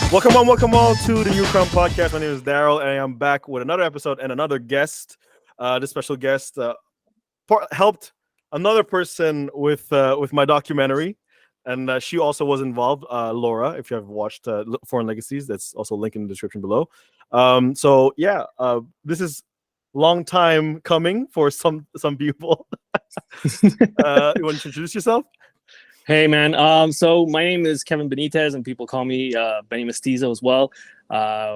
Welcome all to the Newcrown podcast. My name is Daryl, and I am back with another episode and another guest. This special guest helped another person with my documentary, and she also was involved. Laura, if you have watched Foreign Legacies, that's also linked in the description below. This is long time coming for some people. You want to introduce yourself? Hey man, so my name is Kevin Benitez, and people call me Benny Mestizo as well,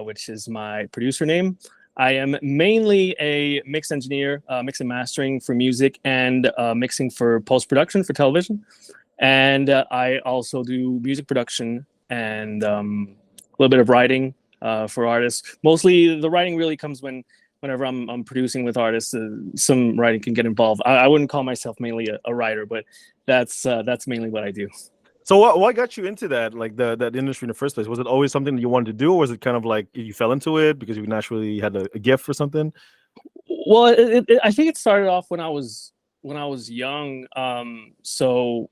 which is my producer name. I am mainly a mix engineer, mix and mastering for music, and mixing for post-production for television. And I also do music production and a little bit of writing for artists. Mostly the writing really comes whenever I'm producing with artists. Some writing can get involved. I wouldn't call myself mainly a writer, but that's mainly what I do. So what got you into that, like that industry in the first place? Was it always something that you wanted to do, or was it kind of like you fell into it because you naturally had a gift for something? Well, I think it started off when I was young. So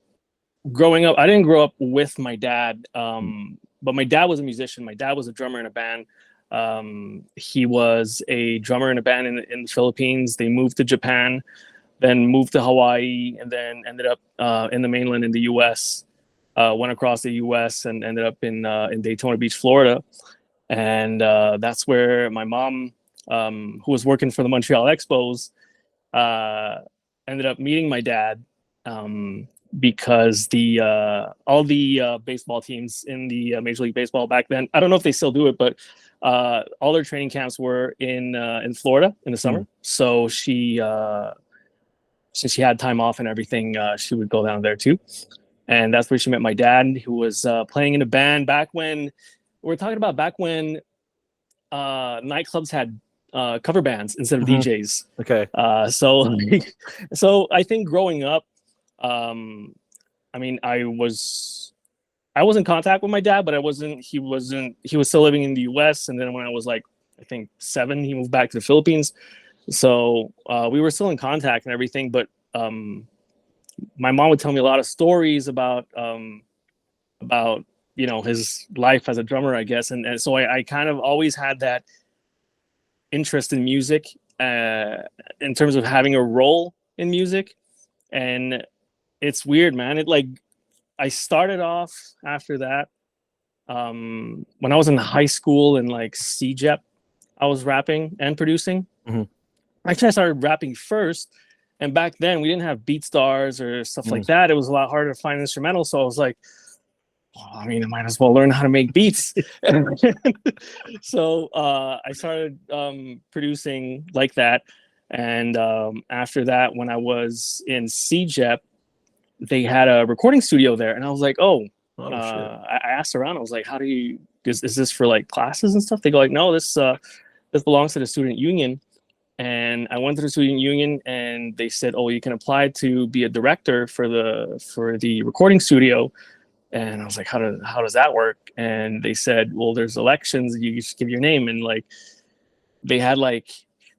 growing up, I didn't grow up with my dad, but my dad was a musician. My dad was a drummer in a band. He was a drummer in a band in the Philippines. They moved to Japan, then moved to Hawaii, and then ended up in the mainland in the U.S. Went across the U.S. and ended up in Daytona Beach, Florida. And that's where my mom, who was working for the Montreal Expos, ended up meeting my dad because all the baseball teams in the Major League Baseball back then, I don't know if they still do it, but all their training camps were in Florida in the summer. So she since she had time off and everything, she would go down there too. And that's where she met my dad, who was playing in a band back when nightclubs had cover bands instead of DJs. Okay. So I think growing up, I mean, I was in contact with my dad, but he was still living in the US. And then when I was like, I think 7, he moved back to the Philippines. So we were still in contact and everything, but my mom would tell me a lot of stories about his life as a drummer, I guess. And so I kind of always had that interest in music in terms of having a role in music. And it's weird, man. I started off after that when I was in high school in like CJEP, I was rapping and producing. Actually, I started rapping first, and back then we didn't have BeatStars or stuff like that. It was a lot harder to find instrumentals, so I was like, I mean, I might as well learn how to make beats. So I started producing like that, and after that, when I was in CJEP, they had a recording studio there, and I was like, I asked around. I was like, is this for like classes and stuff? They go like, no, this belongs to the student union. And I went to the student union, and they said, oh, you can apply to be a director for the recording studio. And I was like, how does that work? And they said, well, there's elections, you just give your name. And like they had like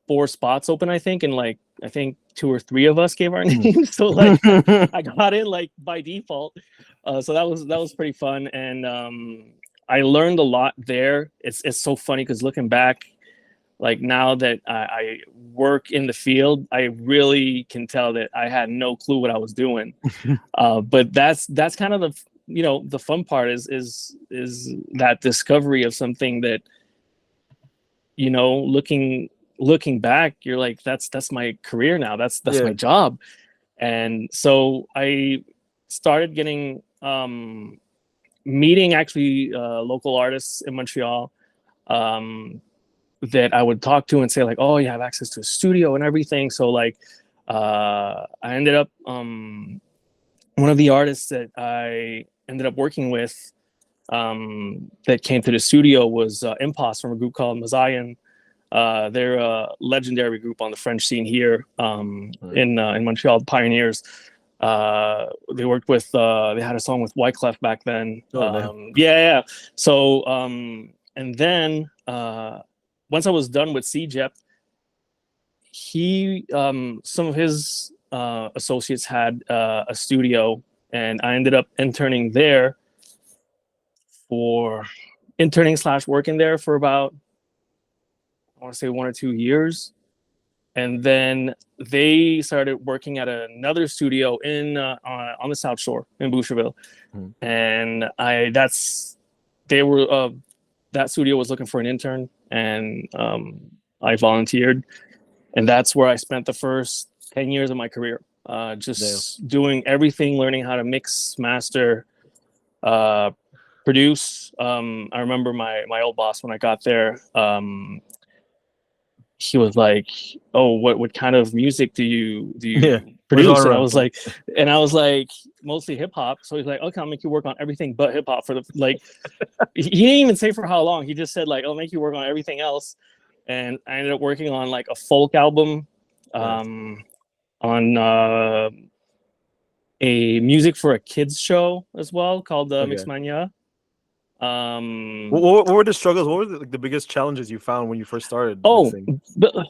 4 spots open, I think, and like I think 2 or 3 of us gave our names. So like I got in like by default. So that was pretty fun. And I learned a lot there. It's so funny because looking back, like now that I work in the field, I really can tell that I had no clue what I was doing. But that's kind of the fun part is that discovery of something that, looking back, you're like, that's my career now. That's my job. And so I started getting meeting actually local artists in Montreal that I would talk to and say like, oh, you have access to a studio and everything. So like I ended up one of the artists that I ended up working with that came to the studio was Impost from a group called Mazayan. They're a legendary group on the French scene here in Montreal, the Pioneers. They worked with they had a song with Wyclef back then. Yeah. So and then once I was done with CJEP, some of his associates had a studio, and I ended up interning there for interning slash working there for about, I want to say 1 or 2 years. And then they started working at another studio in on the South Shore in Boucherville. And that studio was looking for an intern, and I volunteered. And that's where I spent the first 10 years of my career, just doing everything, learning how to mix, master, produce. I remember my old boss when I got there. He was like, "Oh, what kind of music do you produce?" And I was like, "Mostly hip hop." So he's like, "Okay, I'll make you work on everything but hip hop for the like." He didn't even say for how long. He just said like, "I'll make you work on everything else." And I ended up working on like a folk album, on a music for a kids show as well called Mix Mania. What were the struggles? What were the biggest challenges you found when you first started? The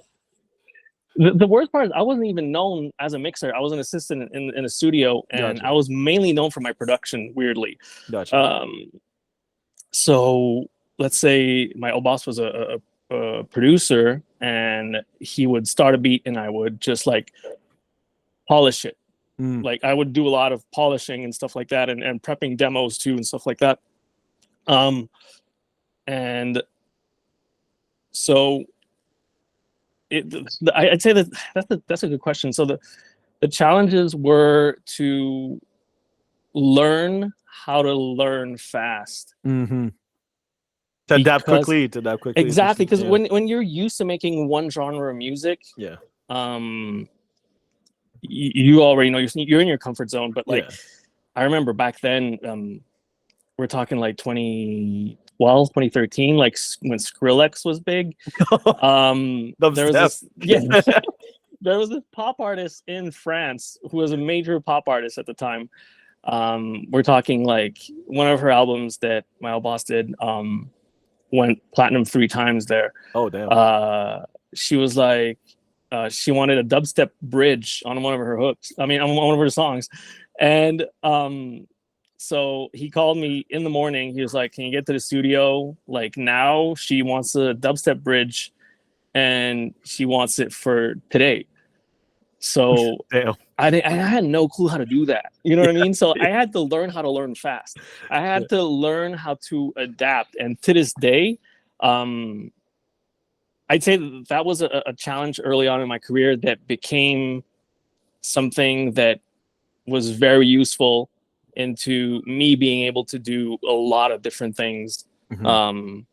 worst part is I wasn't even known as a mixer. I was an assistant in a studio, and I was mainly known for my production, weirdly. So let's say my old boss was a producer, and he would start a beat and I would just like polish it. Like I would do a lot of polishing and stuff like that, and prepping demos too and stuff like that. And so I'd say that's a good question. So the challenges were to learn how to learn fast. To adapt quickly. Exactly, because when you're used to making one genre of music, you already know you're in your comfort zone. But like, I remember back then, we're talking like 2012, 2013, like when Skrillex was big. There was this pop artist in France who was a major pop artist at the time. We're talking like one of her albums that my old boss did went platinum 3 times there. Oh damn. She was like, she wanted a dubstep bridge on one of her hooks. I mean, on one of her songs. And so he called me in the morning. He was like, "Can you get to the studio like now? She wants a dubstep bridge and she wants it for today." So I had no clue how to do that. You know what I mean? So I had to learn how to learn fast. I had to learn how to adapt. And to this day, I'd say that was a challenge early on in my career that became something that was very useful into me being able to do a lot of different things in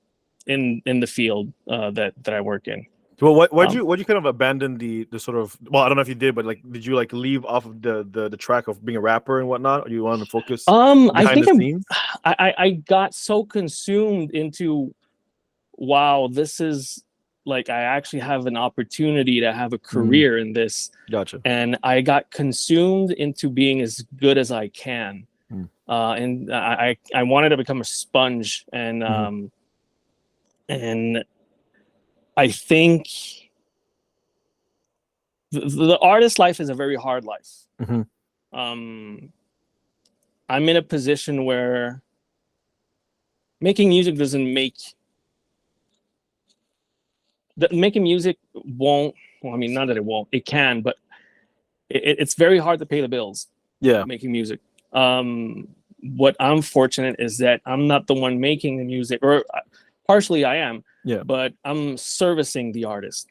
the field that I work in. Well, why'd you kind of abandon the sort of, well, I don't know if you did, but like, did you like leave off of the track of being a rapper and whatnot, or you wanted to focus behind the scenes? I got so consumed into, wow, this is like, I actually have an opportunity to have a career in this. Gotcha. And I got consumed into being as good as I can. And I wanted to become a sponge. And and I think the artist life is a very hard life. I'm in a position where making music doesn't making music won't, well, I mean, not that it won't, it can, but it's very hard to pay the bills. Making music. What I'm fortunate is that I'm not the one making the music, or partially I am, but I'm servicing the artist.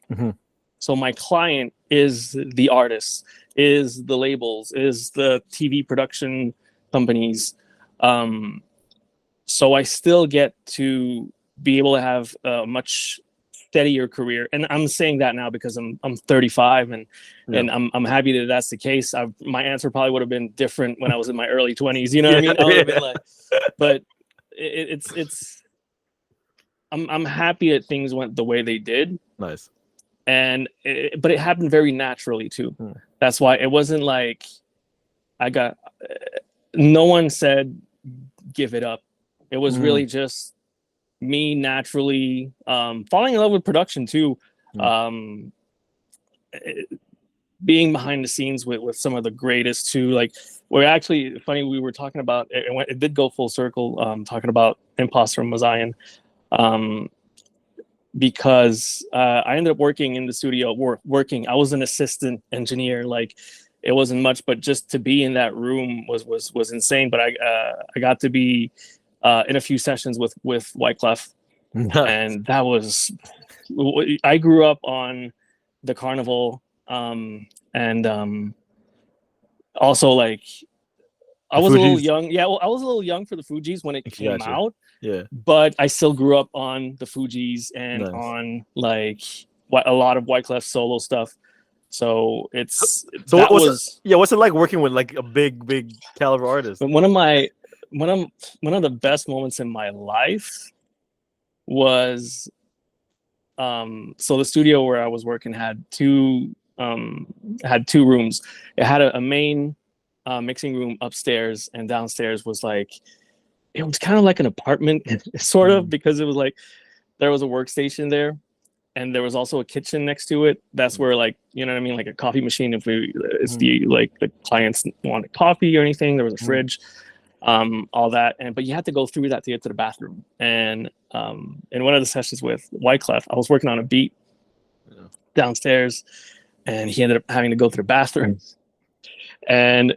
So my client is the artist, is the labels, is the TV production companies. So I still get to be able to have a much steadier career, and I'm saying that now because I'm 35, and I'm happy that that's the case. My answer probably would have been different when I was in my early 20s. You know what I mean? I would have been like, but it's I'm happy that things went the way they did. Nice. And but it happened very naturally too. That's why it wasn't like no one said give it up. It was really just me naturally falling in love with production too. Being behind the scenes with some of the greatest too. Like we're actually funny. We were talking about it did go full circle. Talking about Imposter and Mazayan, because I ended up working in the studio. Working. I was an assistant engineer. Like it wasn't much, but just to be in that room was insane. But I got to be in a few sessions with Wyclef, and that was. I grew up on the Carnival, and also like. I was a little young. Yeah, well, I was a little young for the Fugees when it came out. Yeah. But I still grew up on the Fugees and on like a lot of Wyclef solo stuff. So what's it like working with like a big caliber artist? One of the best moments in my life was so the studio where I was working had two rooms. It had a main mixing room upstairs, and downstairs was like it was kind of like an apartment sort of, because it was like there was a workstation there and there was also a kitchen next to it. That's where, like, you know what I mean, like a coffee machine if the like the clients wanted coffee or anything. There was a fridge, all that, but you had to go through that to get to the bathroom. And in one of the sessions with Wyclef, I was working on a beat downstairs, and he ended up having to go to the bathroom. And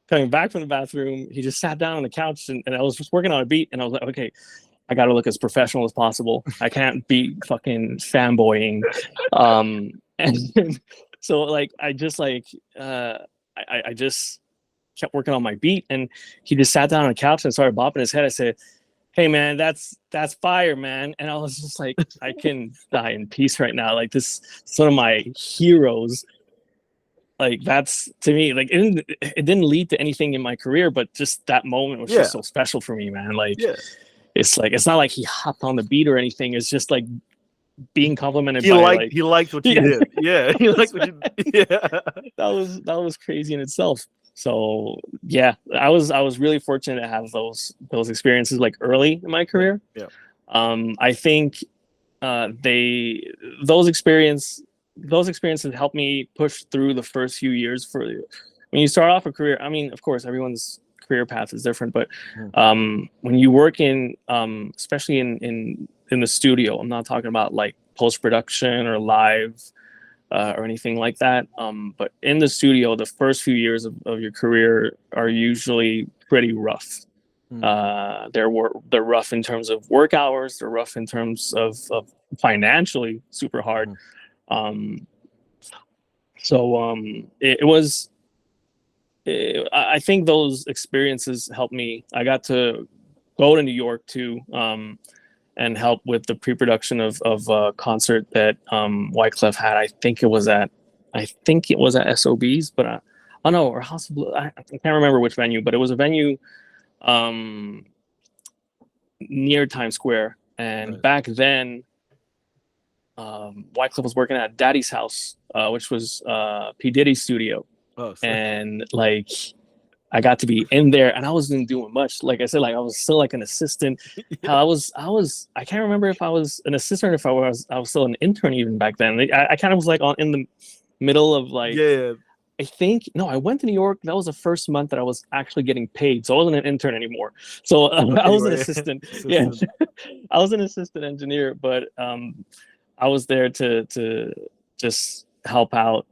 coming back from the bathroom, he just sat down on the couch, and I was just working on a beat, and I was like, okay, I got to look as professional as possible. I can't be fucking fanboying. And so like, I just like, I just kept working on my beat, and he just sat down on the couch and started bopping his head. I said, hey man, that's fire, man. And I was just like, I can die in peace right now. Like, this is one of my heroes. Like, that's, to me, like, it didn't lead to anything in my career, but just that moment was just so special for me, man. Like, it's like, it's not like he hopped on the beat or anything. It's just like being complimented he liked what you did. Yeah, he liked what you did. Yeah, that was crazy in itself. So yeah, I was really fortunate to have those experiences like early in my career. Yeah. I think those experiences helped me push through the first few years. For when you start off a career, I mean, of course, everyone's career path is different, but when you work in, especially in the studio, I'm not talking about like post-production or live or anything like that, but in the studio, the first few years of your career are usually pretty rough. They're rough in terms of work hours. They're rough in terms of financially super hard. I think those experiences helped me. I got to go to New York too, and help with the pre-production of a concert that Wyclef had. I think it was at SOB's, but or House of Blue. I can't remember which venue, but it was a venue near Times Square. And back then, Wyclef was working at Daddy's House, which was P. Diddy's studio. And like, I got to be in there, and I wasn't doing much. Like I said, like I was still like an assistant. I can't remember if I was an assistant or if I was still an intern even back then. I kind of was like in the middle of like, I think, no, I went to New York. That was the first month that I was actually getting paid. So I wasn't an intern anymore. So I was an assistant. Yeah, I was an assistant engineer, but I was there to just help out.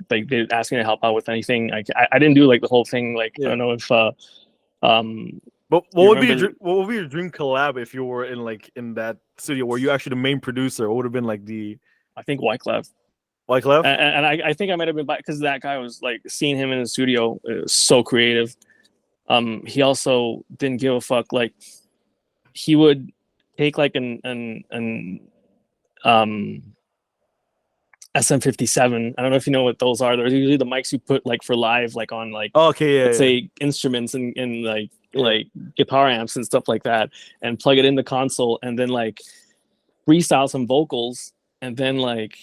Like, they asked me to help out with anything. I didn't do like the whole thing. Like, I don't know if but what would be your dream collab if you were in that studio? Were you actually the main producer? What would have been like I think Wyclef. And I think I might have been because that guy was like, seeing him in the studio, it was so creative. He also didn't give a fuck. Like, he would take like an SM57. I don't know if you know what those are. They're usually the mics you put like for live, like on like let's say instruments and like guitar amps and stuff like that, and plug it in the console, and then like freestyle some vocals. And then like,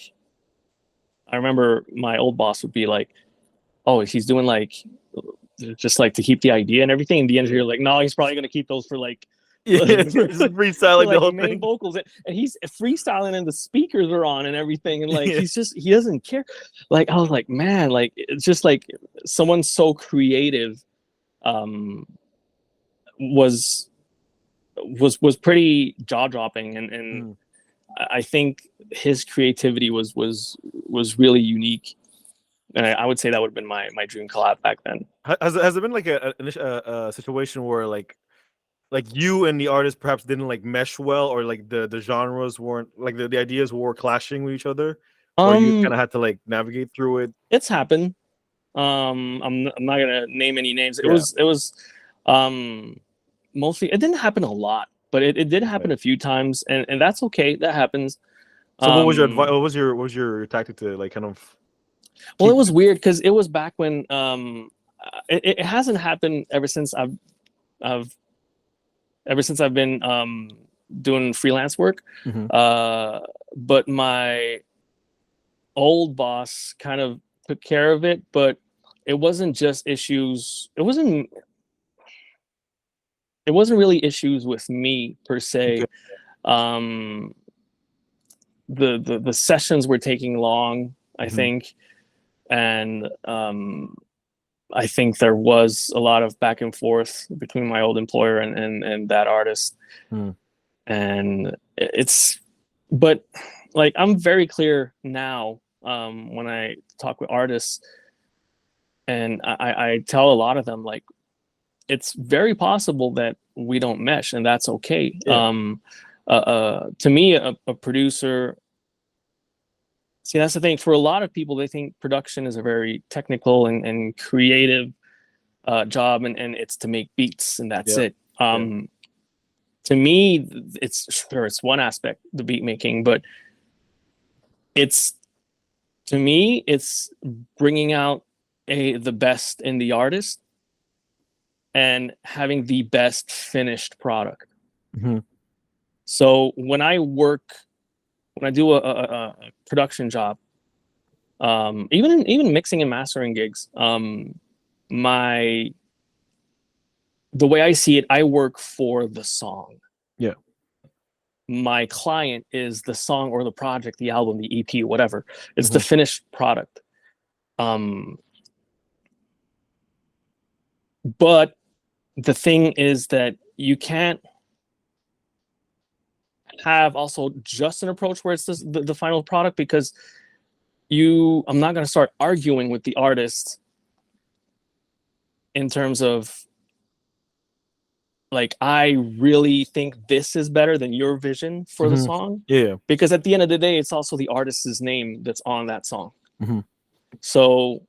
I remember my old boss would be like, oh, he's doing like just like to keep the idea and everything. And the engineer like, no, he's probably gonna keep those for like freestyling like the whole main thing. vocals, and he's freestyling and the speakers are on and everything, and like he doesn't care. Like, I was like, man, like, it's just like someone so creative um, was pretty jaw dropping, and I think his creativity was really unique. And I would say that would have been my dream collab back then. Has there been like a situation where like you and the artist perhaps didn't like mesh well, or like the genres weren't like the ideas were clashing with each other, or you kind of had to like navigate through it? It's happened. I'm not gonna name any names. It was mostly, it didn't happen a lot, but it did happen a few times, and that's okay. That happens. So what was your advice? What was your tactic to like kind of? Well, it was weird because it was back when it hasn't happened ever since I've been doing freelance work. But my old boss kind of took care of it, but it wasn't just issues. It wasn't really issues with me per se. The sessions were taking long, I think, and I think there was a lot of back and forth between my old employer and that artist. And but like, I'm very clear now when I talk with artists, and I tell a lot of them, like, it's very possible that we don't mesh, and that's okay. To me, a producer, see, that's the thing. For a lot of people, they think production is a very technical and creative job, and it's to make beats, and that's it. To me, it's one aspect, the beat making, but to me, it's bringing out the best in the artist and having the best finished product. So when I do a production job, even mixing and mastering gigs, the way I see it, I work for the song. My client is the song or the project, the album, the EP, whatever. It's the finished product. But the thing is that you can't have also just an approach where it's the final product, because I'm not going to start arguing with the artist in terms of, like, I really think this is better than your vision for the song. Because at the end of the day, it's also the artist's name that's on that song. So,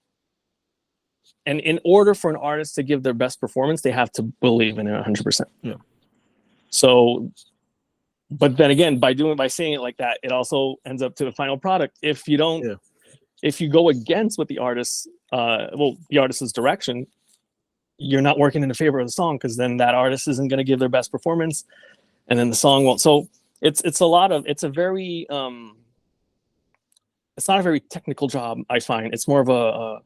and in order for an artist to give their best performance, they have to believe in it 100%. So, but then again, by saying it like that, it also ends up to the final product. If you don't, if you go against what the artist, the artist's direction, you're not working in the favor of the song, because then that artist isn't going to give their best performance, and then the song won't. So it's a very it's not a very technical job, I find. It's more of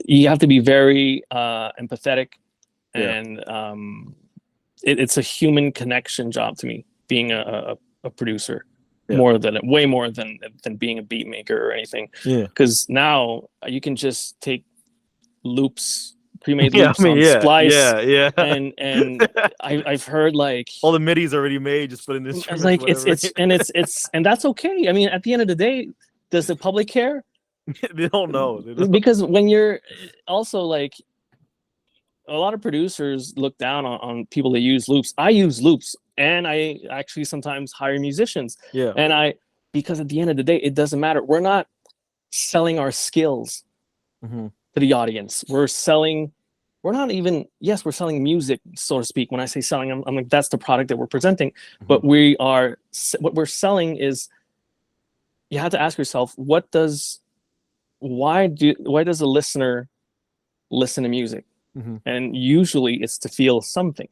you have to be very empathetic, and it's a human connection job to me, being a producer, way more than being a beat maker or anything. Because now you can just take loops, pre-made loops on Splice, and I've heard, like, all the MIDI's already made, just put in this. Like, and that's okay. I mean, at the end of the day, does the public care? They don't know. Because when you're also, like, a lot of producers look down on people that use loops. I use loops, and I actually sometimes hire musicians. And because at the end of the day, it doesn't matter. We're not selling our skills to the audience. We're selling music, so to speak. When I say selling, I'm like, that's the product that we're presenting. But what we're selling is, you have to ask yourself, why does a listener listen to music? And usually it's to feel something.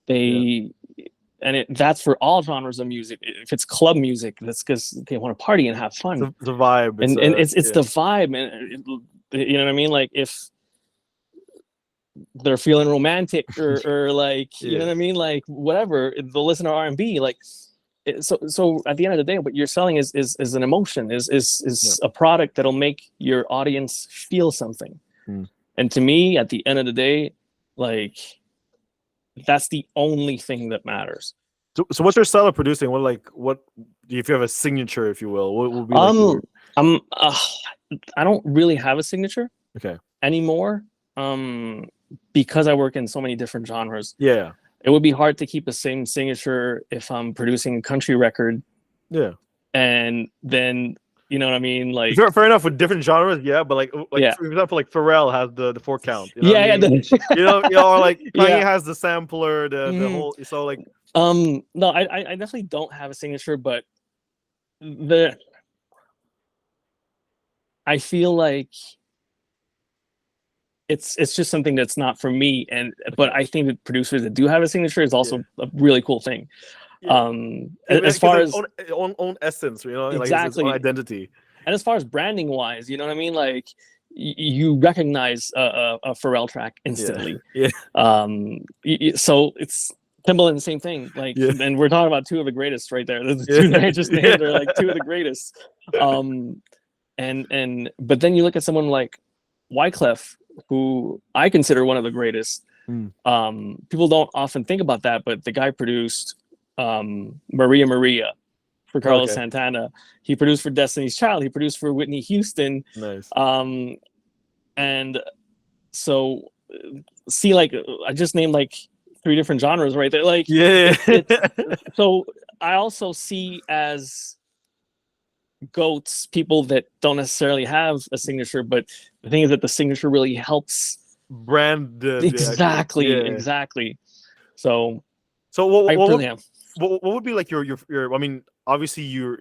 That's for all genres of music. If it's club music, that's because they want to party and have fun. It's the vibe, it's the vibe, and you know what I mean. Like, if they're feeling romantic or like, you know what I mean, like, whatever, they'll listen to R&B. Like, so at the end of the day, what you're selling is an emotion, is a product that'll make your audience feel something. And to me, at the end of the day, like, that's the only thing that matters. So what's your style of producing? What if you have a signature, if you will? What would be like I don't really have a signature anymore. Because I work in so many different genres. Yeah. It would be hard to keep the same signature if I'm producing a country record. Yeah. And then, you know what I mean? Like, fair enough with different genres, yeah. But like for example, like Pharrell has the 4-count. You know yeah, what I mean? Or like Kanye Yeah. has the sampler, the whole. So like, no, I definitely don't have a signature, but I feel like it's just something that's not for me, but I think that producers that do have a signature is also a really cool thing. As far as own essence, you know, exactly, like his own identity. And as far as branding wise, you know what I mean? Like, you recognize a Pharrell track instantly. Yeah. So it's Timbaland, the same thing. Like, and we're talking about two of the greatest right there. The two that I just named are like two of the greatest. But then you look at someone like Wyclef, who I consider one of the greatest. People don't often think about that, but the guy produced Maria Maria for Carlos Santana. He produced for Destiny's Child. He produced for Whitney Houston. Nice. And so see, like, I just named like 3 different genres right there. Like, so I also see as goats people that don't necessarily have a signature, but the thing is that the signature really helps brand exactly. So what would be like your I mean, obviously you're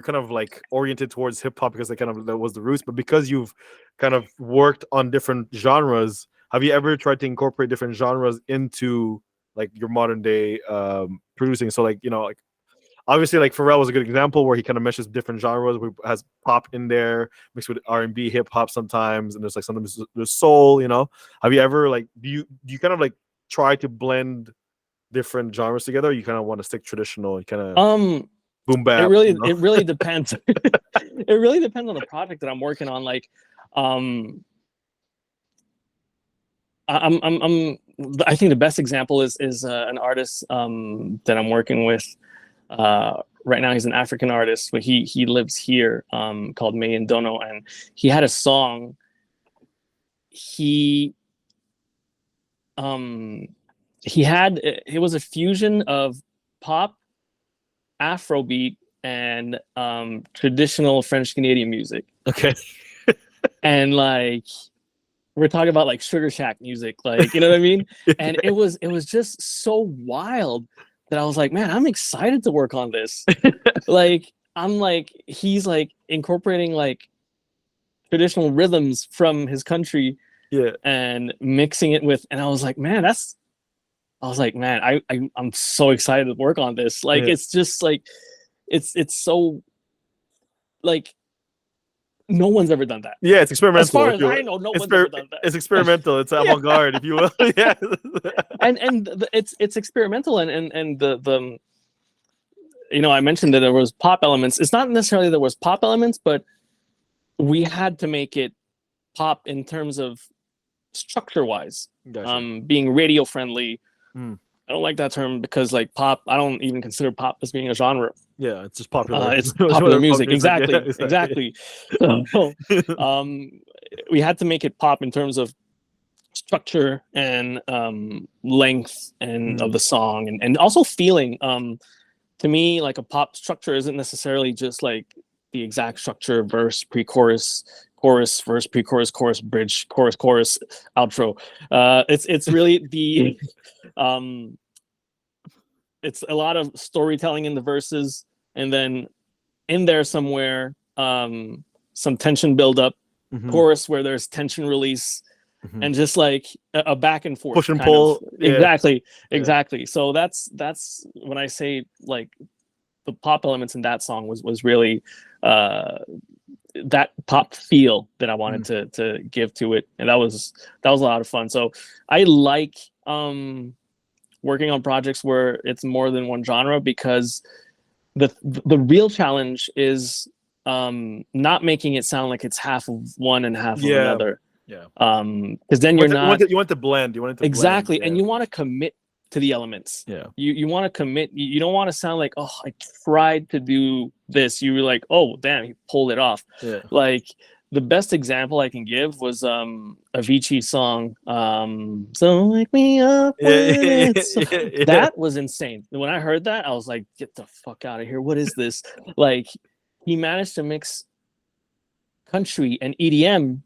kind of like oriented towards hip hop because that was the roots, but because you've kind of worked on different genres, have you ever tried to incorporate different genres into like your modern day producing? So like, you know, like obviously like Pharrell was a good example where he kind of meshes different genres, where has pop in there mixed with R&B, hip hop sometimes, and there's like sometimes there's soul, you know. Have you ever like do you kind of like try to blend different genres together, or you kind of want to stick traditional and kind of boom bap? It really depends. It really depends on the project that I'm working on. Like, I think the best example is an artist that I'm working with right now. He's an African artist, but he lives here, called Mayan Dono, and he had a song. It was a fusion of pop, Afrobeat, and traditional French Canadian music. Okay. And like, we're talking about like Sugar Shack music, like, you know what I mean? And it was just so wild that I was like, man, I'm excited to work on this. Like, I'm like, he's like incorporating like traditional rhythms from his country, and mixing it with, and I was like, man, I'm so excited to work on this. Like, it's just like, it's so like, no one's ever done that. Yeah, it's experimental. As far as I know, no one's ever done that. It's experimental. It's avant-garde, if you will. Yeah. It's experimental, and the you know, I mentioned that there was pop elements. It's not necessarily there was pop elements, but we had to make it pop in terms of structure-wise. Gotcha. Being radio friendly. I don't like that term because like pop, I don't even consider pop as being a genre. Yeah, it's just popular. It's popular music. Exactly. So, we had to make it pop in terms of structure and length and of the song, and also feeling. To me, like, a pop structure isn't necessarily just like the exact structure: verse, pre-chorus, chorus, verse, pre-chorus, chorus, bridge, chorus, outro. It's really the it's a lot of storytelling in the verses, and then in there somewhere some tension build up, chorus where there's tension release, and just like a back and forth, push and pull. Exactly. So that's when I say like the pop elements in that song was really that pop feel that I wanted to give to it, and that was a lot of fun. So I like working on projects where it's more than one genre, because the real challenge is not making it sound like it's half of one and half of another. Yeah. Because then you're not you want to blend. You want it to exactly, blend, and you want to commit to the elements. Yeah. You want to commit. You don't want to sound like, oh, I tried to do this. You were like, oh, damn, he pulled it off. Yeah. Like the best example I can give was Avicii song, So Wake Me Up When It's That was insane. When I heard that, I was like, get the fuck out of here. What is this? Like he managed to mix country and EDM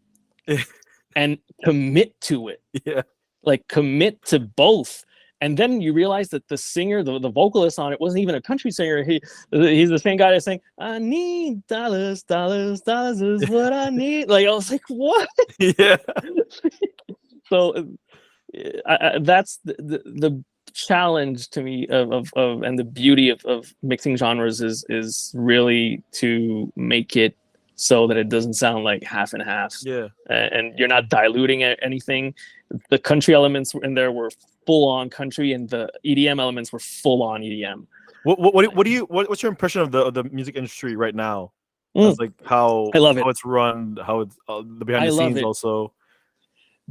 and commit to it. Yeah. Like commit to both. And then you realize that the singer, the vocalist on it wasn't even a country singer. He's the same guy that's saying, I need dollars, dollars, dollars is what I need. Like, I was like, what? Yeah. So that's the challenge to me of and the beauty of mixing genres is really to make it so that it doesn't sound like half and half. Yeah. And you're not diluting anything. The country elements in there were full on country, and the EDM elements were full on EDM. What's your impression of the music industry right now? As like how I love it. How it's run, how it's the behind the scenes also.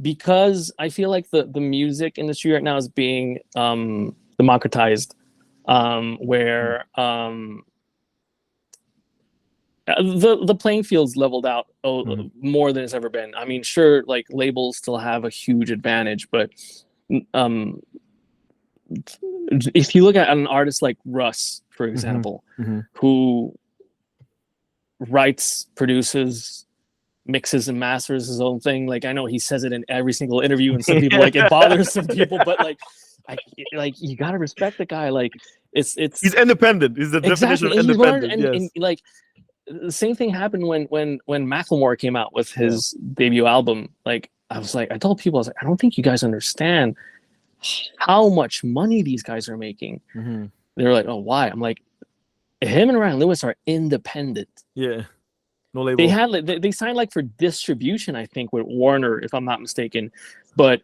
Because I feel like the music industry right now is being democratized, where the playing field's leveled out more than it's ever been. I mean, sure, like labels still have a huge advantage, but if you look at an artist like Russ, for example, who writes, produces, mixes and masters his own thing. Like I know he says it in every single interview, and some people like it bothers some people, but like you gotta respect the guy. Like it's he's independent. He's the definition of independent. And like the same thing happened when Macklemore came out with his debut album. Like I was like, I told people, I was like, I don't think you guys understand how much money these guys are making. They were like, oh, why? I'm like, him and Ryan Lewis are independent. Yeah. No label. They had they signed like for distribution, I think, with Warner, if I'm not mistaken. But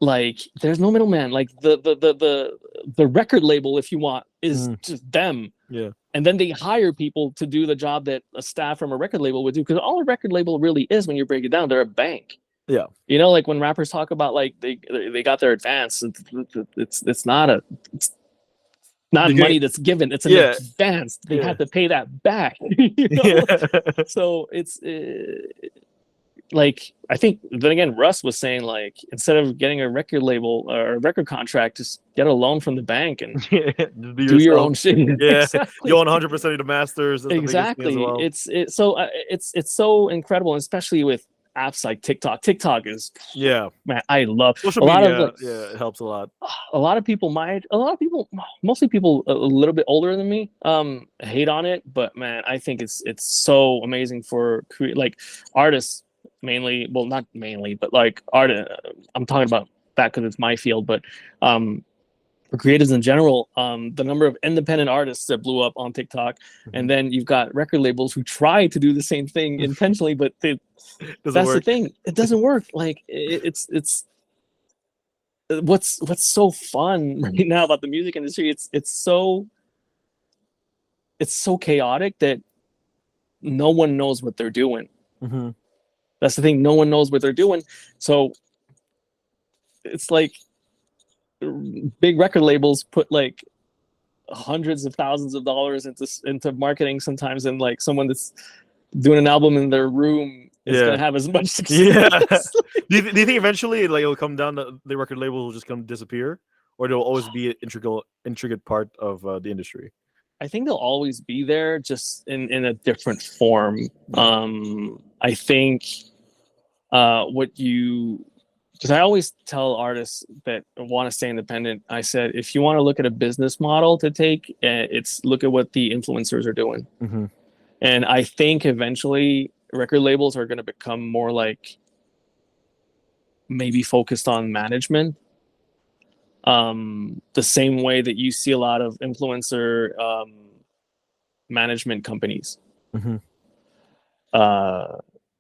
like there's no middleman. Like the record label, if you want, is just them. Yeah. And then they hire people to do the job that a staff from a record label would do. Because all a record label really is, when you break it down, they're a bank. Yeah. You know, like when rappers talk about like they got their advance, it's not money that's given. It's an advance. They have to pay that back. You know? So it's like, I think then again, Russ was saying like, instead of getting a record label or a record contract, just get a loan from the bank and do your own shit. Yeah, exactly. You own 100% of the masters. That's exactly. The well. It's so incredible, especially with apps like TikTok. TikTok is man, I love social media. It helps a lot. A lot of people, mostly people a little bit older than me, hate on it, but man, I think it's so amazing for like artists mainly. Well, not mainly, but like art. I'm talking about that because it's my field, but for creatives in general, the number of independent artists that blew up on TikTok, and then you've got record labels who try to do the same thing intentionally, but that's the thing, it doesn't work. Like it's what's so fun right now about the music industry. It's so chaotic that no one knows what they're doing. That's the thing, no one knows what they're doing. So it's like big record labels put like hundreds of thousands of dollars into marketing sometimes, and like someone that's doing an album in their room is gonna have as much success. Do you think eventually like it'll come down to the record label will just come disappear, or they'll always be an intricate part of the industry? I think they'll always be there, just in a different form. I think because I always tell artists that want to stay independent, I said, if you want to look at a business model to take, it's look at what the influencers are doing. And I think eventually record labels are going to become more like maybe focused on management. The same way that you see a lot of influencer management companies.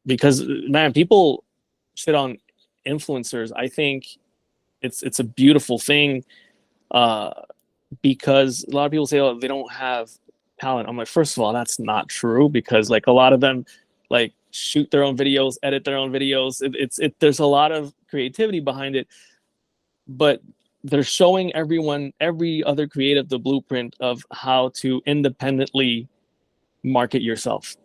Because man, people shit on influencers. I think it's a beautiful thing, because a lot of people say, oh, they don't have talent. I'm like, first of all, that's not true, because like a lot of them, like shoot their own videos, edit their own videos. There's a lot of creativity behind it, but they're showing every other creative the blueprint of how to independently market yourself.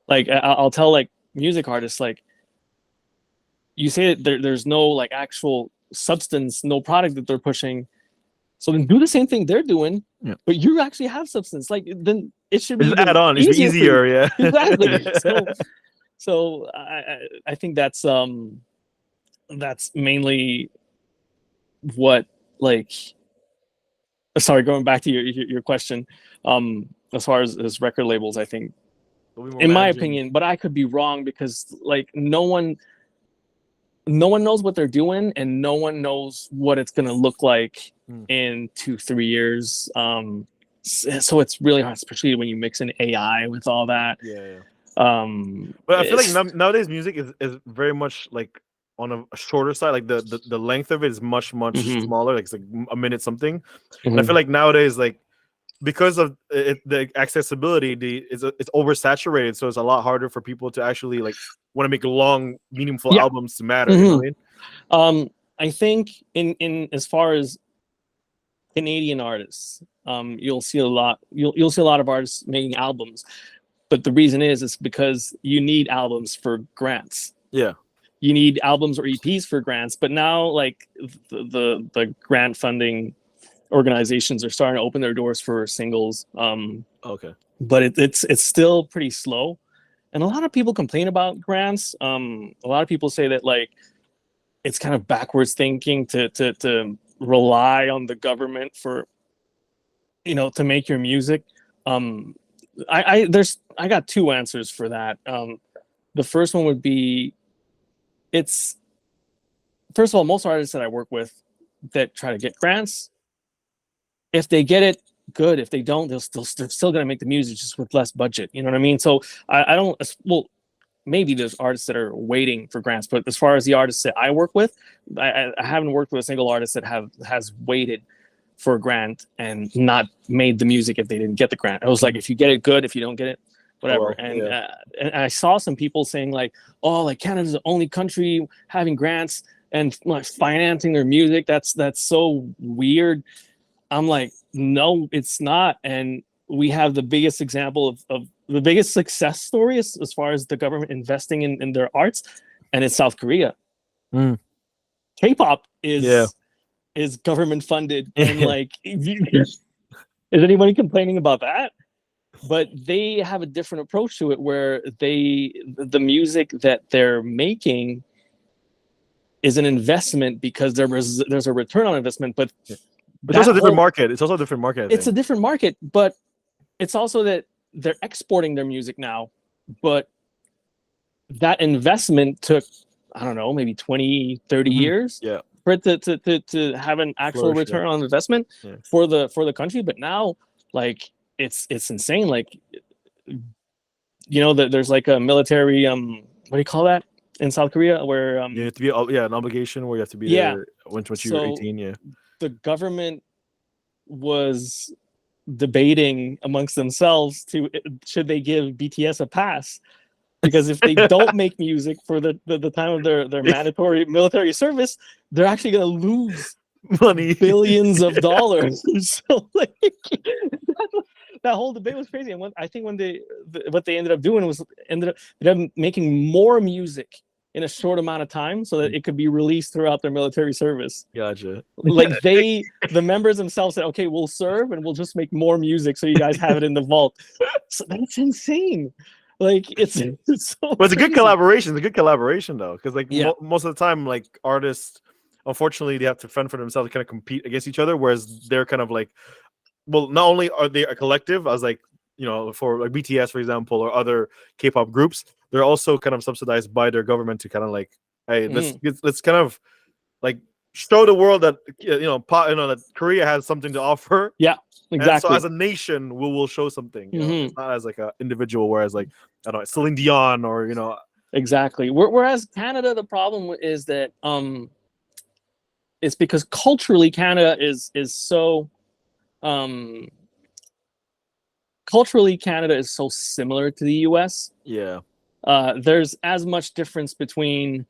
Like I'll tell like music artists, like, you say that there's no like actual substance, no product that they're pushing, so then do the same thing they're doing, but you actually have substance. Like, then it should be just add on. It's easier, yeah. Exactly. So I think that's mainly what, like, sorry, going back to your question, as far as record labels, I think, in my opinion, but I could be wrong, because like no one knows what they're doing, and no one knows what it's going to look like in 2-3 years. So it's really hard, especially when you mix in AI with all that. But I feel like nowadays music is very much like on a shorter side. Like the length of it is much smaller. Like it's like a minute something. And I feel like nowadays, like, because of the accessibility, it's oversaturated, so it's a lot harder for people to actually like want to make long, meaningful albums to matter. You know what I mean? I think in as far as Canadian artists, you'll see a lot of artists making albums, but the reason is because you need albums for grants. Yeah, you need albums or EPs for grants. But now, like, the grant funding organizations are starting to open their doors for singles. Okay. But it's still pretty slow, and a lot of people complain about grants. A lot of people say that, like, it's kind of backwards thinking to rely on the government for, to make your music. I got two answers for that. The first one would be, first of all, most artists that I work with that try to get grants, if they get it, good. If they don't, they're still going to make the music, just with less budget. You know what I mean? So I don't. Well, maybe there's artists that are waiting for grants, but as far as the artists that I work with, I haven't worked with a single artist that has waited for a grant and not made the music if they didn't get the grant. I was like, if you get it, good. If you don't get it, whatever. And I saw some people saying, like, oh, like, Canada's the only country having grants and, like, financing their music. That's so weird. I'm like, no, it's not. And we have the biggest example of the biggest success story as far as the government investing in their arts, and it's South Korea. K-pop is government funded, and like, is anybody complaining about that? But they have a different approach to it, where the music that they're making is an investment, because there's a return on investment, but it's also a different market. It's also a different market. It's a different market, but it's also that they're exporting their music now. But that investment took, I don't know, maybe 20, 30 years for it to have an actual return on investment for the country. But now, like, it's insane. Like, there's like a military, what do you call that in South Korea, where you have to be an obligation where you have to be there once you're 18. The government was debating amongst themselves should they give BTS a pass, because if they don't make music for the time of their mandatory military service, they're actually going to lose money, billions of dollars. So, like, that whole debate was crazy. And I think what they ended up doing was ended up making more music in a short amount of time, so that it could be released throughout their military service. Gotcha. Like, the members themselves said, okay, we'll serve and we'll just make more music so you guys have it in the vault. So that's insane. Like, it's so but it's a good collaboration. It's a good collaboration, though, because, like, most of the time, like, artists, unfortunately, they have to fend for themselves to kind of compete against each other, whereas they're kind of like, well, not only are they a collective, as like, for like BTS, for example, or other K-pop groups, they're also kind of subsidized by their government to kind of like, hey, let's kind of like show the world that that Korea has something to offer. Yeah, exactly. And so as a nation, we will show something. It's not as like an individual, whereas like, I don't know, Celine Dion or Exactly. Whereas Canada, the problem is that it's because culturally Canada is so culturally Canada is so similar to the US. Yeah. there's as much difference between,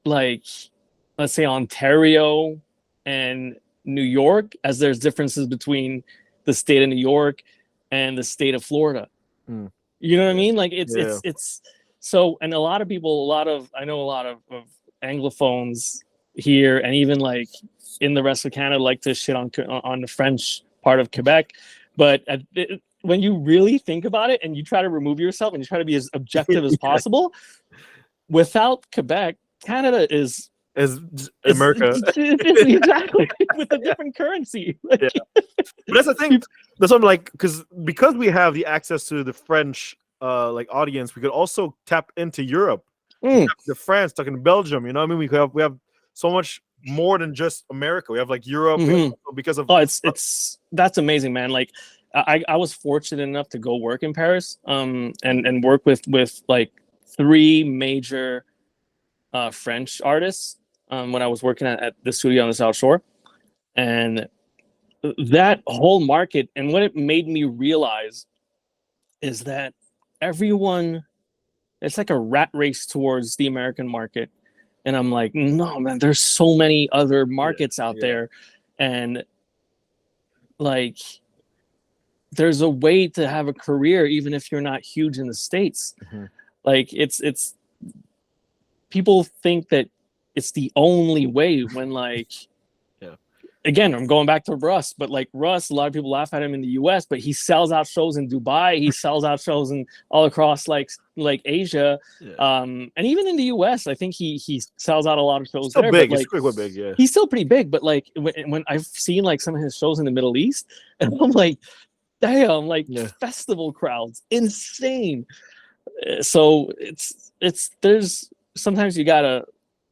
like, let's say Ontario and New York as there's differences between the state of New York and the state of Florida. You know what I mean? Like it's so, and a lot of people, I know a lot of Anglophones here, and even like in the rest of Canada, like to shit on the French part of Quebec. But when you really think about it and you try to remove yourself and you try to be as objective as possible, without Quebec, Canada is America. It's exactly with a different currency. Yeah. But that's the thing. That's what I'm like, because we have the access to the French like audience, we could also tap into Europe, to France, talking Belgium. You know what I mean? We have so much more than just America. We have like Europe, because of that's amazing, man. Like I was fortunate enough to go work in Paris, and work with like 3 major French artists when I was working at the studio on the South Shore, and that whole market, and what it made me realize is that everyone, it's like a rat race towards the American market. And I'm like, no, man, there's so many other markets out there. And like, there's a way to have a career, even if you're not huge in the States. Like it's people think that it's the only way, when like, again, I'm going back to Russ, but like Russ, a lot of people laugh at him in the US, but he sells out shows in Dubai. He sells out shows in all across like Asia. And even in the US, I think he sells out a lot of shows still there. Big. But, like, Big, yeah. He's still pretty big, but like when I've seen like some of his shows in the Middle East, and I'm like, damn, like festival crowds, insane. So it's there's sometimes you gotta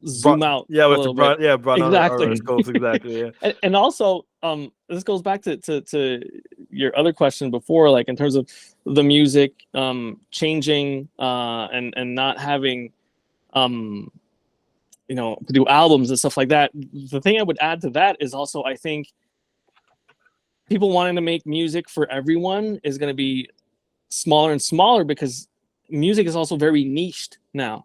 zoom out a little bit. Exactly. Scopes, exactly. And also this goes back to your other question before, like in terms of the music changing and not having to do albums and stuff like that. The thing I would add to that is also, I think people wanting to make music for everyone is going to be smaller and smaller, because music is also very niched now.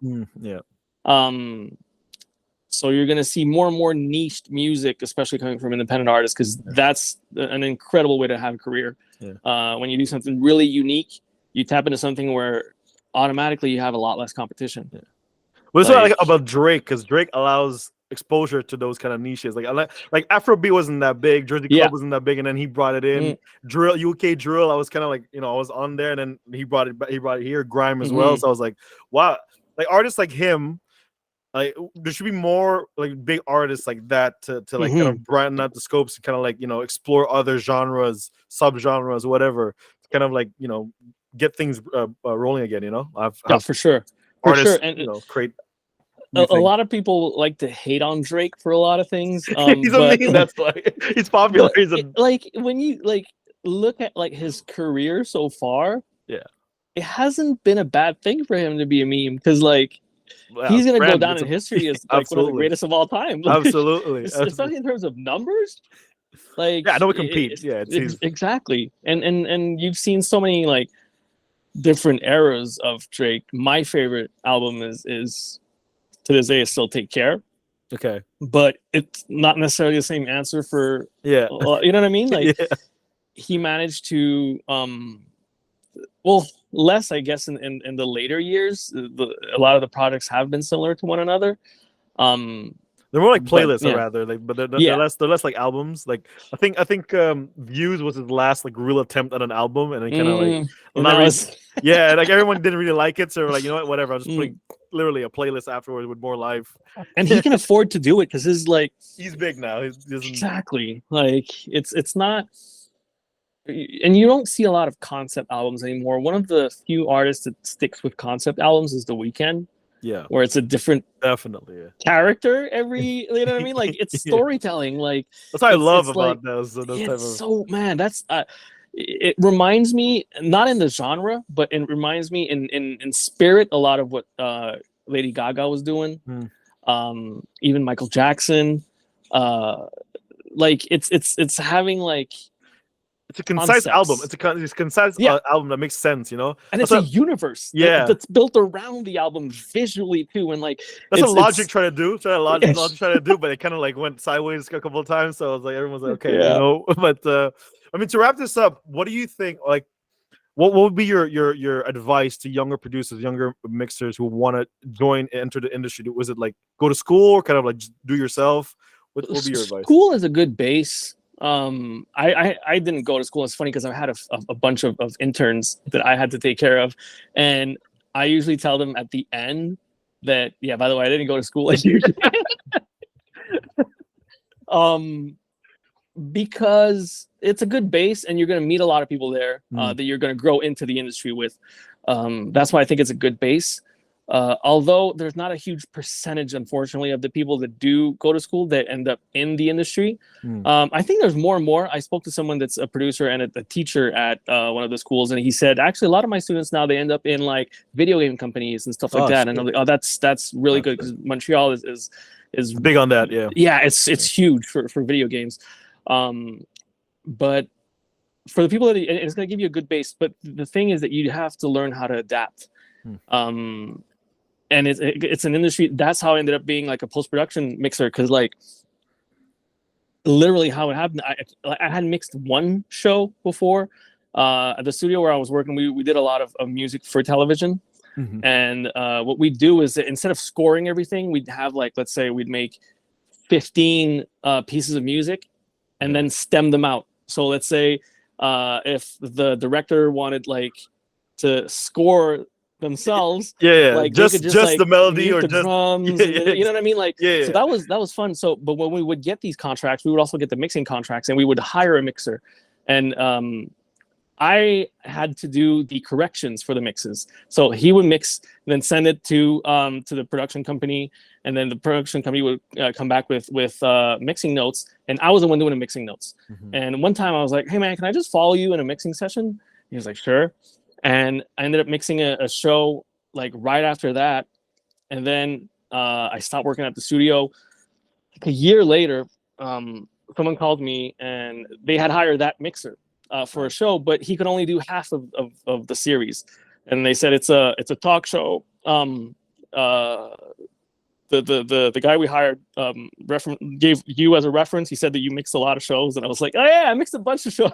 So you're going to see more and more niched music, especially coming from independent artists, because that's an incredible way to have a career. When you do something really unique, you tap into something where automatically you have a lot less competition. Well, it's what I like about Drake, because Drake allows exposure to those kind of niches. Like Afrobeat wasn't that big, Jersey Club wasn't that big, and then he brought it in. Drill, UK drill, I was kind of like, I was on there, and then he brought it here, grime as well. So I was like, wow, like artists like him. Like there should be more like big artists like that to like kind of broaden out the scopes and kind of like explore other genres, subgenres, whatever. To kind of like get things rolling again. For sure, artists, and create. A lot of people like to hate on Drake for a lot of things. He's a meme, that's why he's popular. Like when you like look at like his career so far, it hasn't been a bad thing for him to be a meme, because like. He's gonna go down in history as like one of the greatest of all time. Like, absolutely, especially in terms of numbers. Like, I know we compete. Exactly. And you've seen so many like different eras of Drake. My favorite album is to this day is still Take Care. Okay, but it's not necessarily the same answer for you know what I mean. Like he managed to less, I guess, in the later years. A lot of the products have been similar to one another. They're more like playlists, rather, like, but they're less like albums. Like I think Views was his last like real attempt at an album, and it kind of like like everyone didn't really like it, so we're like, you know what, whatever. I'll just put literally a playlist afterwards with more live. And he can afford to do it because he's big now. Exactly, like it's not. And you don't see a lot of concept albums anymore. One of the few artists that sticks with concept albums is The Weeknd. Where it's a different character every, you know what I mean? Like it's storytelling. Like that's what I love about those type of. So man, that's it reminds me, not in the genre, but it reminds me in spirit a lot of what Lady Gaga was doing. Even Michael Jackson. Like it's having like. it's a concise album. concepts. It's a concise Yeah. album that makes sense, you know. And That's it's a what, universe yeah. that's built around the album visually too, and like that's what it's Logic tried to do. Logic it's tried to do, but it kind of like went sideways a couple of times. So I was like, everyone's like, okay, you yeah. know. But I mean, to wrap this up, what do you think? Like, what would be your advice to younger producers, younger mixers who want to enter the industry? Was it like go to school or kind of like just do yourself? What would be your advice? School is a good base. I didn't go to school. It's funny because I had a bunch of interns that I had to take care of, and I usually tell them at the end that, yeah, by the way, I didn't go to school like you did. Because it's a good base and you're going to meet a lot of people there that you're going to grow into the industry with. That's why I think it's a good base. Although there's not a huge percentage, unfortunately, of the people that do go to school that end up in the industry. I think there's more and more. I spoke to someone that's a producer and a teacher at one of the schools, and he said, actually, a lot of my students now, they end up in like video game companies and stuff like that. And I'm like, oh, that's really good, because Montreal is big on that. Yeah, it's huge for video games. But for the people that it's going to give you a good base, but the thing is that you have to learn how to adapt. And it's an industry. That's how I ended up being like a post-production mixer, because like literally how it happened, I had mixed one show before at the studio where I was working. We did a lot of music for television. And what we do is that instead of scoring everything, we'd have like, let's say we'd make 15 pieces of music and then stem them out. So let's say if the director wanted like to score themselves, like just like, the melody or the just drums, you know what I mean? Like, so that was fun. So, but when we would get these contracts, we would also get the mixing contracts, and we would hire a mixer, and I had to do the corrections for the mixes. So he would mix, then send it to the production company, and then the production company would come back with mixing notes, and I was the one doing the mixing notes. And one time I was like, "Hey man, can I just follow you in a mixing session?" He was like, "Sure." And I ended up mixing a show like right after that, and then I stopped working at the studio. Like a year later, someone called me, and they had hired that mixer for a show, but he could only do half of the series. And they said it's a talk show. The guy we hired gave you as a reference. He said that you mixed a lot of shows, and I was like, oh yeah, I mixed a bunch of shows.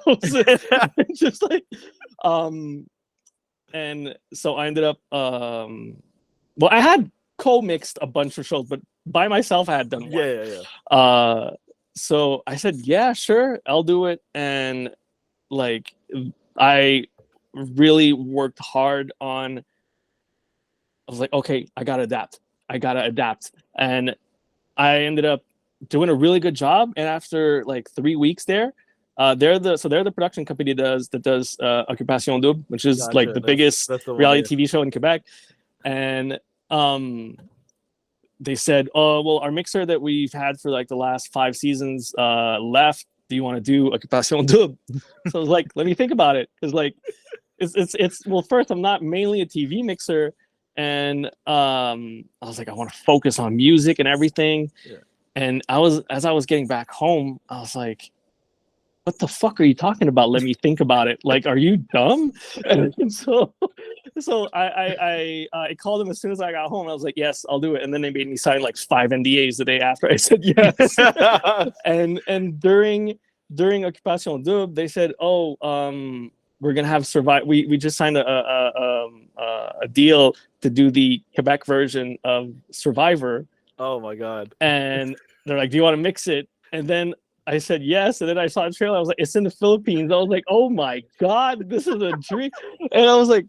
Just like, and so I ended up, well, I had co-mixed a bunch of shows, but by myself I had done one. So I said, yeah, sure, I'll do it. And like, I really worked hard on, I was like, okay, I gotta adapt. And I ended up doing a really good job. And after like 3 weeks there, they're the production company that does Occupation Double, which is like the biggest reality TV show in Quebec. And they said, oh, well, our mixer that we've had for like the last 5 seasons left. Do you want to do Occupation Double? So I was like, let me think about it. Because like, it's well, first, I'm not mainly a TV mixer. And I was like, I want to focus on music and everything. And as I was getting back home, I was like, what the fuck are you talking about? Let me think about it. Like, are you dumb? And so I called them as soon as I got home. I was like, yes, I'll do it. And then they made me sign like 5 NDAs the day after I said yes. and during Occupation Double, they said, oh, we're gonna have Survive. We just signed a deal to do the Quebec version of Survivor. Oh my god! And they're like, "Do you want to mix it?" And then I said yes. And then I saw a trailer. I was like, "It's in the Philippines." I was like, "Oh my god, this is a dream!" And I was like,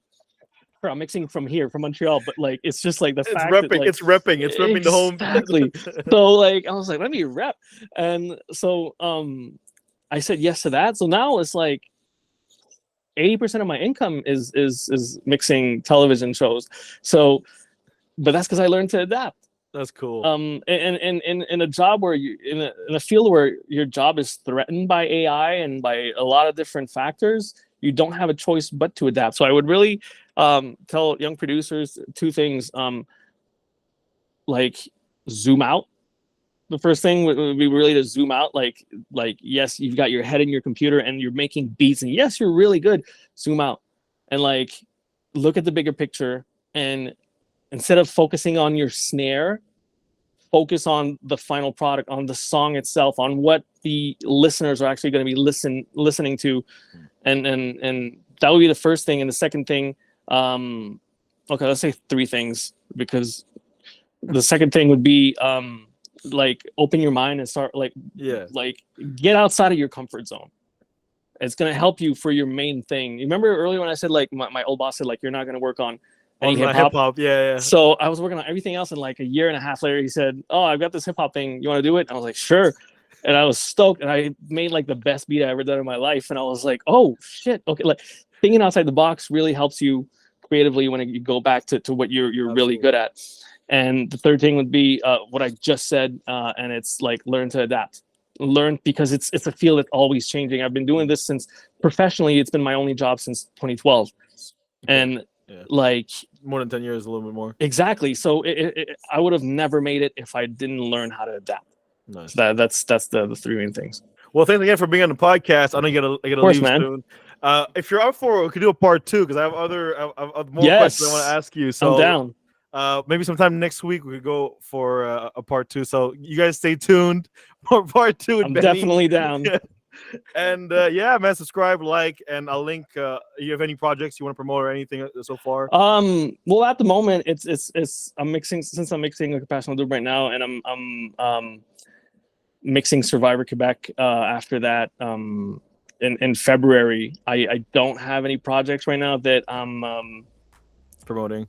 "I'm mixing from here, from Montreal." But like, it's just like the fact that, like, it's repping the home. Exactly. So like, I was like, "Let me rep." And so I said yes to that. So now it's like 80% of my income is mixing television shows. So, but that's because I learned to adapt. That's cool. And in a job where you in a field where your job is threatened by AI and by a lot of different factors, you don't have a choice but to adapt. So I would really tell young producers 2 things: like zoom out, the first thing would be really to zoom out. Like yes, you've got your head in your computer and you're making beats, and yes, you're really good. Zoom out and like look at the bigger picture, and instead of focusing on your snare, focus on the final product, on the song itself, on what the listeners are actually going to be listening to, and that would be the first thing. And the second thing, okay, let's say three things, because the second thing would be like open your mind and start like get outside of your comfort zone. It's going to help you for your main thing. You remember earlier when I said like my old boss said like you're not going to work on any hip hop? Yeah. So I was working on everything else, and like a year and a half later, he said, "Oh, I've got this hip hop thing. You want to do it?" And I was like, "Sure." And I was stoked, and I made like the best beat I ever done in my life. And I was like, "Oh shit, okay." Like thinking outside the box really helps you creatively when you go back to what you're really good at. And the third thing would be what I just said, and it's like learn to adapt. Learn, because it's a field that's always changing. I've been doing this since professionally. It's been my only job since 2012, and like more than 10 years, a little bit more. Exactly. So I would have never made it if I didn't learn how to adapt. Nice. That's the three main things. Well, thanks again for being on the podcast. I know you gotta leave soon. If you're up for it, we could do a part 2, because I have more questions I want to ask you. So I'm down. Maybe sometime next week we could go for a part 2. So you guys stay tuned for part 2. I'm definitely down. And yeah, man, subscribe, like, and I'll link. You have any projects you want to promote or anything so far? Well, at the moment, I'm mixing a Compassionate Dude right now, and I'm mixing Survivor Quebec after that. In February, I don't have any projects right now that I'm promoting.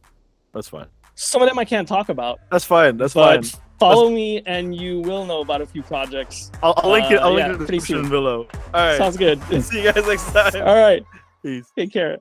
That's fine. Some of them I can't talk about. That's fine. That's fine. Follow me, and you will know about a few projects. I'll link it. I'll link it in the description below. All right. Sounds good. See you guys next time. All right. Peace. Take care.